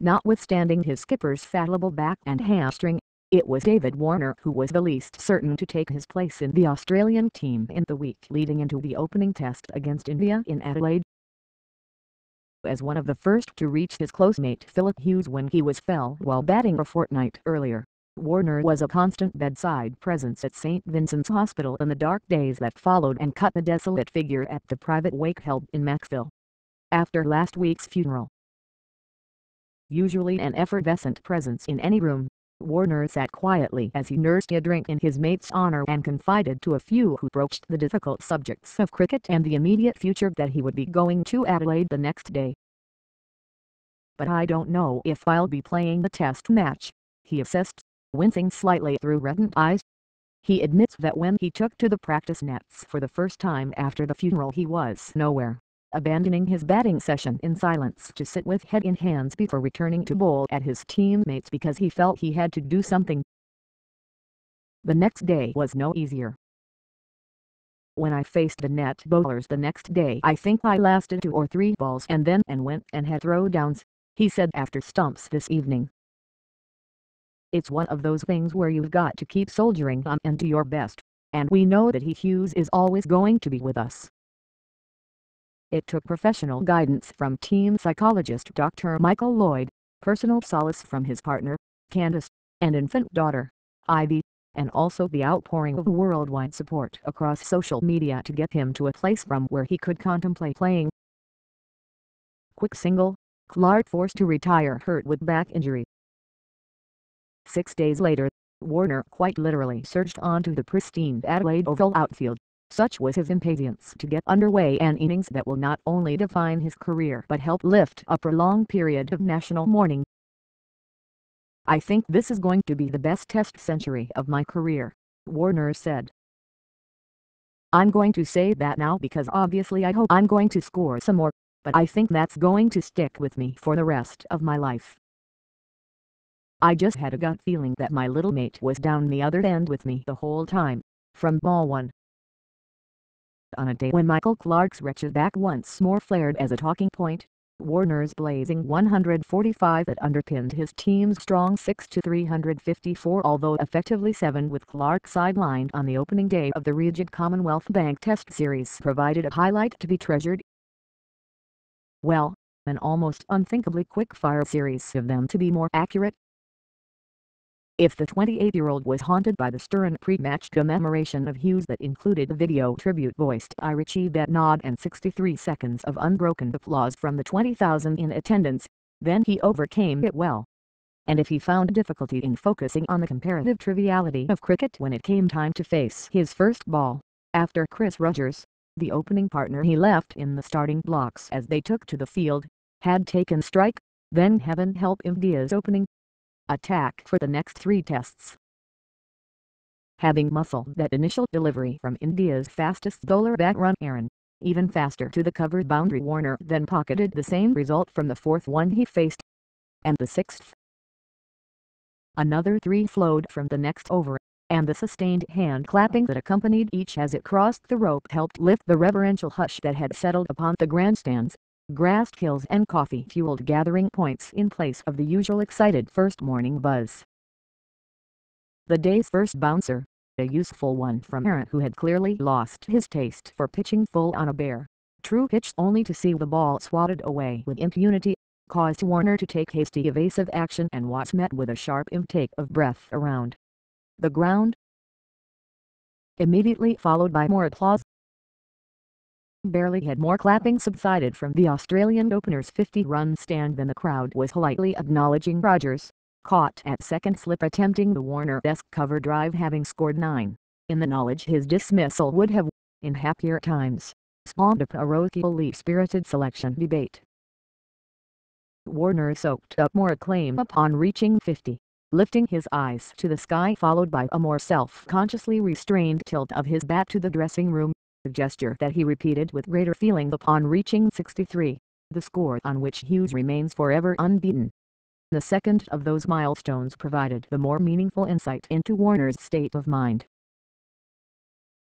Notwithstanding his skipper's fallible back and hamstring, it was David Warner who was the least certain to take his place in the Australian team in the week leading into the opening test against India in Adelaide. As one of the first to reach his close mate Phillip Hughes when he was fell while batting a fortnight earlier, Warner was a constant bedside presence at St. Vincent's Hospital in the dark days that followed and cut the desolate figure at the private wake held in Macksville. After last week's funeral, usually an effervescent presence in any room, Warner sat quietly as he nursed a drink in his mate's honor and confided to a few who broached the difficult subjects of cricket and the immediate future that he would be going to Adelaide the next day. "But I don't know if I'll be playing the test match," he assessed, wincing slightly through reddened eyes. He admits that when he took to the practice nets for the first time after the funeral he was nowhere, abandoning his batting session in silence to sit with head in hands before returning to bowl at his teammates because he felt he had to do something. The next day was no easier. "When I faced the net bowlers the next day I think I lasted 2 or 3 balls and then went and had throwdowns," he said after stumps this evening. "It's one of those things where you've got to keep soldiering on and do your best, and we know that Hughes is always going to be with us." It took professional guidance from team psychologist Dr. Michael Lloyd, personal solace from his partner, Candace, and infant daughter, Ivy, and also the outpouring of worldwide support across social media to get him to a place from where he could contemplate playing. Quick single, Clark forced to retire hurt with back injury. 6 days later, Warner quite literally surged onto the pristine Adelaide Oval outfield. Such was his impatience to get underway an innings that will not only define his career but help lift a prolonged period of national mourning. "I think this is going to be the best test century of my career," Warner said. "I'm going to say that now because obviously I hope I'm going to score some more, but I think that's going to stick with me for the rest of my life. I just had a gut feeling that my little mate was down the other end with me the whole time, from ball 1. On a day when Michael Clarke's wretched back once more flared as a talking point, Warner's blazing 145 that underpinned his team's strong 6-354 although effectively 7 with Clarke sidelined on the opening day of the rigid Commonwealth Bank Test Series provided a highlight to be treasured. Well, an almost unthinkably quick-fire series of them to be more accurate. If the 28-year-old was haunted by the stern pre-match commemoration of Hughes that included a video tribute voiced by Richie Benaud and 63 seconds of unbroken applause from the 20,000 in attendance, then he overcame it well. And if he found difficulty in focusing on the comparative triviality of cricket when it came time to face his first ball, after Chris Rogers, the opening partner he left in the starting blocks as they took to the field, had taken strike, then heaven help India's opening attack for the next 3 tests. Having muscled that initial delivery from India's fastest bowler bat run Aaron, even faster to the covered boundary, Warner then pocketed the same result from the 4th one he faced, and the 6th. Another 3 flowed from the next over, and the sustained hand clapping that accompanied each as it crossed the rope helped lift the reverential hush that had settled upon the grandstands, grass hills and coffee-fueled gathering points in place of the usual excited first morning buzz. The day's first bouncer, a useful one from Aaron who had clearly lost his taste for pitching full on a bare, true pitch only to see the ball swatted away with impunity, caused Warner to take hasty evasive action and was met with a sharp intake of breath around the ground, immediately followed by more applause. Barely had more clapping subsided from the Australian opener's 50-run stand than the crowd was politely acknowledging Rogers, caught at second slip attempting the Warner-esque cover drive having scored 9, in the knowledge his dismissal would have, in happier times, spawned a parochially spirited selection debate. Warner soaked up more acclaim upon reaching 50, lifting his eyes to the sky followed by a more self-consciously restrained tilt of his bat to the dressing room, a gesture that he repeated with greater feeling upon reaching 63, the score on which Hughes remains forever unbeaten. The second of those milestones provided the more meaningful insight into Warner's state of mind.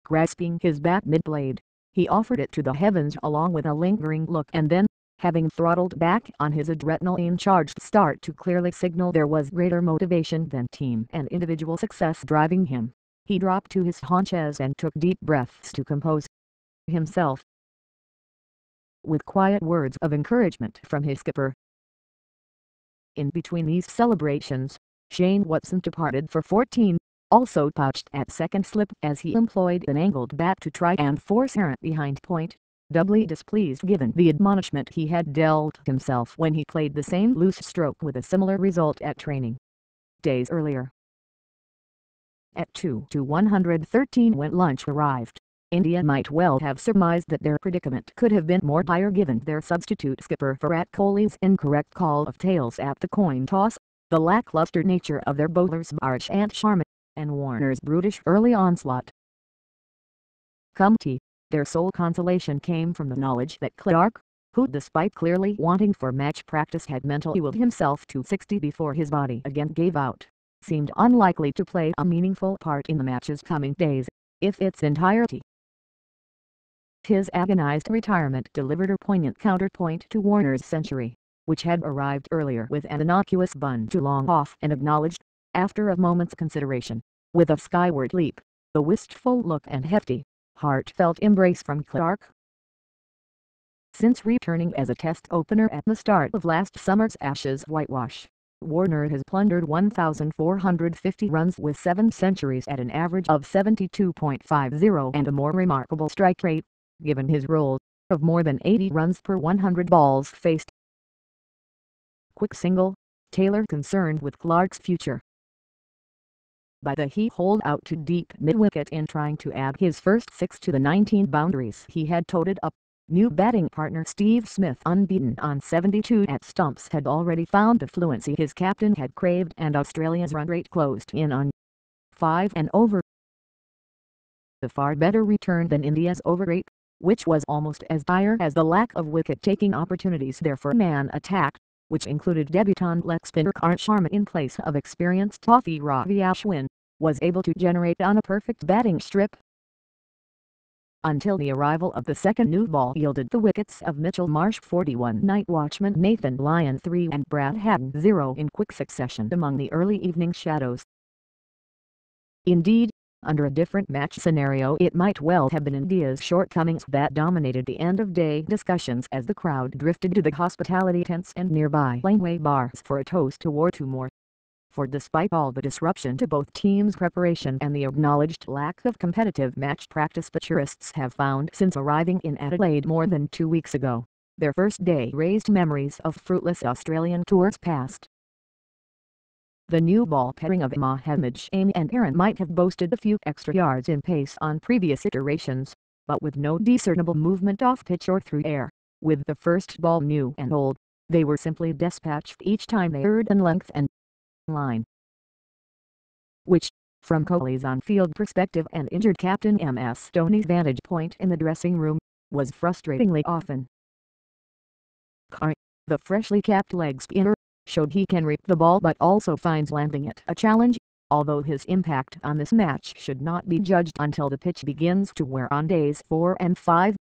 Grasping his bat mid-blade, he offered it to the heavens along with a lingering look and then, having throttled back on his adrenaline-charged start to clearly signal there was greater motivation than team and individual success driving him. He dropped to his haunches and took deep breaths to compose himself. With quiet words of encouragement from his skipper. In between these celebrations, Shane Watson departed for 14, also pouched at second slip as he employed an angled bat to try and force Harrant behind point, doubly displeased given the admonishment he had dealt himself when he played the same loose stroke with a similar result at training days earlier. At 2-113 when lunch arrived, India might well have surmised that their predicament could have been more dire given their substitute skipper Virat Kohli's incorrect call of tails at the coin toss, the lackluster nature of their bowlers Marsh and Sharma, and Warner's brutish early onslaught. Come tea, their sole consolation came from the knowledge that Clark, who despite clearly wanting for match practice had mentally willed himself to 60 before his body again gave out, seemed unlikely to play a meaningful part in the match's coming days, if its entirety. His agonized retirement delivered a poignant counterpoint to Warner's century, which had arrived earlier with an innocuous bun too long off and acknowledged, after a moment's consideration, with a skyward leap, the wistful look and hefty, heartfelt embrace from Clark. Since returning as a test opener at the start of last summer's Ashes whitewash, Warner has plundered 1,450 runs with 7 centuries at an average of 72.50 and a more remarkable strike rate, given his role, of more than 80 runs per 100 balls faced. Quick single, Taylor concerned with Clark's future. By the he holed out to deep mid-wicket in trying to add his first 6 to the 19 boundaries he had toted up. New batting partner Steve Smith, unbeaten on 72 at stumps, had already found the fluency his captain had craved, and Australia's run rate closed in on 5 and over. The far better return than India's over rate, which was almost as dire as the lack of wicket-taking opportunities there for man attack, which included debutant leg spinner Karn Sharma in place of experienced toffee Ravi Ashwin, was able to generate on a perfect batting strip. Until the arrival of the second new ball yielded the wickets of Mitchell Marsh 41, night watchman Nathan Lyon 3 and Brad Haddin 0 in quick succession among the early evening shadows. Indeed, under a different match scenario it might well have been India's shortcomings that dominated the end-of-day discussions as the crowd drifted to the hospitality tents and nearby laneway bars for a toast to War 2 more. For despite all the disruption to both teams' preparation and the acknowledged lack of competitive match practice the tourists have found since arriving in Adelaide more than 2 weeks ago, their first day raised memories of fruitless Australian tours past. The new ball pairing of Mohammad Shami and Aaron might have boasted a few extra yards in pace on previous iterations, but with no discernible movement off pitch or through air. With the first ball new and old, they were simply dispatched each time they erred in length and line, which, from Kohli's on-field perspective and injured captain MS Dhoni's vantage point in the dressing room, was frustratingly often. Karn, the freshly capped leg spinner, showed he can rip the ball but also finds landing it a challenge, although his impact on this match should not be judged until the pitch begins to wear on days 4 and 5.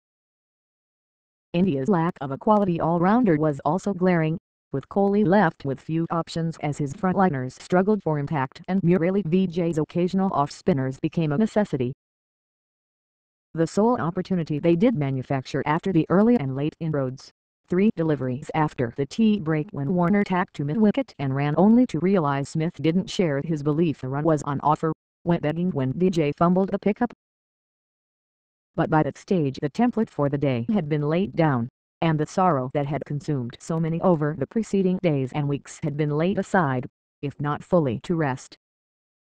India's lack of a quality all-rounder was also glaring, with Kohli left with few options as his frontliners struggled for impact and Murali Vijay's occasional off-spinners became a necessity. The sole opportunity they did manufacture after the early and late inroads, 3 deliveries after the tea break when Warner tacked to mid-wicket and ran only to realize Smith didn't share his belief a run was on offer, went begging when Vijay fumbled the pickup. But by that stage the template for the day had been laid down, and the sorrow that had consumed so many over the preceding days and weeks had been laid aside, if not fully to rest.